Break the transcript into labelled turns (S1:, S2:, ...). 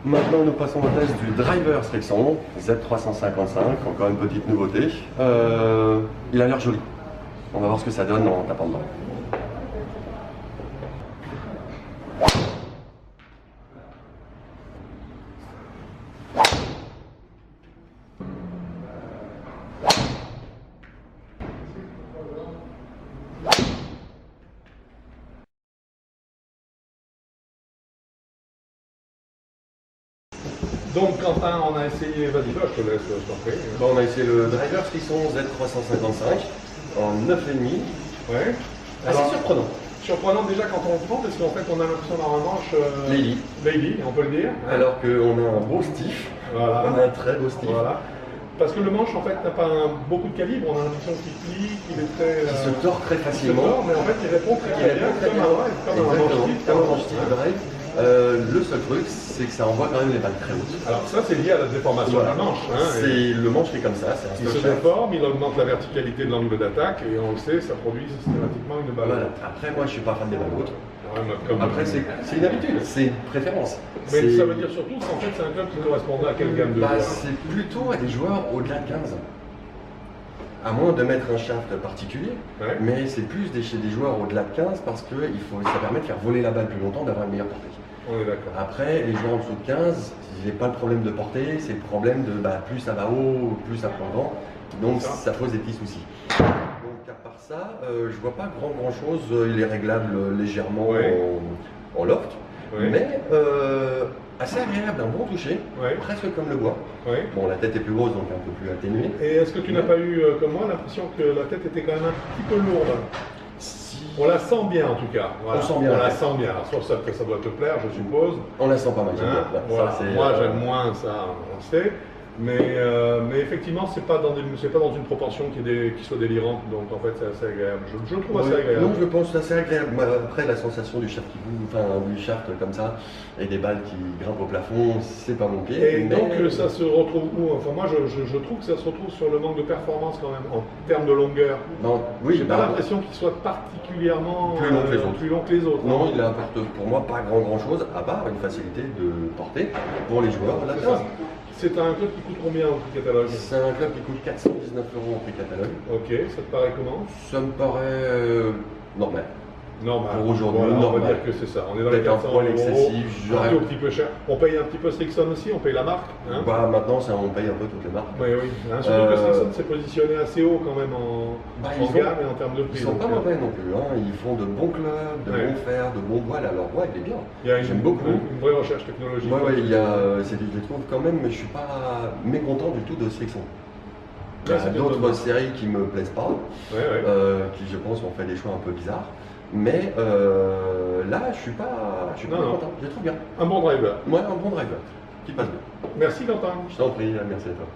S1: Maintenant, nous passons au test du driver Srixon Z355, encore une petite nouveauté. Il a l'air joli. On va voir ce que ça donne en tapant dedans.
S2: Donc Quentin, on a essayé, vas-y, je te laisse, je t'en prie.
S1: Bon, on a essayé le driver Srixon Z355 en 9,5.
S2: Ouais.
S1: Assez surprenant.
S2: Surprenant déjà quand on le prend, parce qu'en fait on a l'impression d'avoir un manche Lady, on peut le dire.
S1: Alors qu'on a un beau stiff,
S2: Voilà.
S1: on a un très beau stiff.
S2: Voilà. Parce que le manche en fait n'a pas beaucoup de calibre, on a l'impression qu'il plie, qu'il est très.
S1: Il se tord très
S2: il se
S1: facilement.
S2: tord, mais en fait il répond très bien, comme un manche stiff.
S1: Comme un manche stiff drive. Le seul truc, c'est que ça envoie quand même les balles très hautes.
S2: Alors ça c'est lié à la déformation
S1: Voilà.
S2: du manche.
S1: C'est le manche qui est comme ça, c'est un
S2: Il se
S1: stock shaft.
S2: déforme, il augmente la verticalité de l'angle d'attaque et on le sait, ça produit systématiquement une balle.
S1: Voilà. Après, moi, je suis pas fan des balles hautes.
S2: Comme
S1: Après, c'est une habitude, c'est une préférence.
S2: Mais ça veut dire surtout qu'en fait c'est un club qui correspondait à quelle gamme de joueurs?
S1: C'est plutôt à des joueurs au-delà de 15. À moins de mettre un shaft particulier,
S2: Ouais.
S1: mais c'est plus chez des joueurs au-delà de 15 parce que ça permet de faire voler la balle plus longtemps, d'avoir une meilleure portée.
S2: On est d'accord.
S1: Après, les joueurs en dessous de 15, j'ai pas le problème de portée, c'est le problème de plus ça va haut, plus ça prend vent, donc ça pose des petits soucis. Donc à part ça, je vois pas grand chose, il est réglable légèrement en loft, mais assez agréable, un bon toucher, presque comme le bois. Bon, la tête est plus grosse, donc un peu plus atténuée.
S2: Et est-ce que tu n'as pas eu, comme moi, l'impression que la tête était quand même un petit peu lourde? On la sent bien en tout cas. Voilà.
S1: On sent bien.
S2: On la sent bien. Alors, sauf que ça doit te plaire, je suppose.
S1: On la sent pas mal.
S2: Hein, voilà. Moi, j'aime moins ça, on le sait. Mais effectivement, c'est pas dans une proportion qui soit délirante. Donc en fait, c'est assez agréable. Je le trouve assez agréable.
S1: Non, je pense que c'est assez agréable. Après, la sensation du shaft qui bouge, enfin du shaft comme ça, et des balles qui grimpent au plafond, c'est pas mon pied.
S2: Et donc ça se retrouve où? Enfin moi, je trouve que ça se retrouve sur le manque de performance quand même, en termes de longueur.
S1: Non, oui,
S2: j'ai pas l'impression qu'il soit particulièrement
S1: plus long que les autres.
S2: Plus long que les autres.
S1: Non, il apporte pour moi pas grand chose, à part une facilité de portée pour les joueurs de la classe.
S2: C'est un club qui coûte combien au prix catalogue?
S1: C'est un club qui coûte 419 € au prix catalogue.
S2: Ok, ça te paraît comment?
S1: Ça me paraît normal.
S2: Normal.
S1: Pour aujourd'hui,
S2: voilà,
S1: normal.
S2: on va dire que c'est ça. On est dans les 400
S1: un poil excessif.
S2: un tout petit peu cher. On paye un petit peu Srixon aussi, on paye la marque. Hein,
S1: maintenant, on paye un peu toutes les marques.
S2: Oui, oui. Hein, surtout que Srixon s'est positionné assez haut quand même en gamme et en termes de prix.
S1: Ils sont pas mauvais non plus. Hein. Ils font de bons clubs, de bons fers, de bons voiles. Alors, il est bien. J'aime beaucoup.
S2: Une vraie recherche technologique.
S1: Je les trouve quand même, mais je suis pas mécontent du tout de Srixon. Il y a d'autres séries qui me plaisent pas, qui je pense ont fait des choix un peu bizarres. Mais là, je suis pas content. Je les trouve bien.
S2: Un bon driver.
S1: Ouais, un bon driver qui passe bien.
S2: Merci Quentin.
S1: Je t'en prie, merci à toi.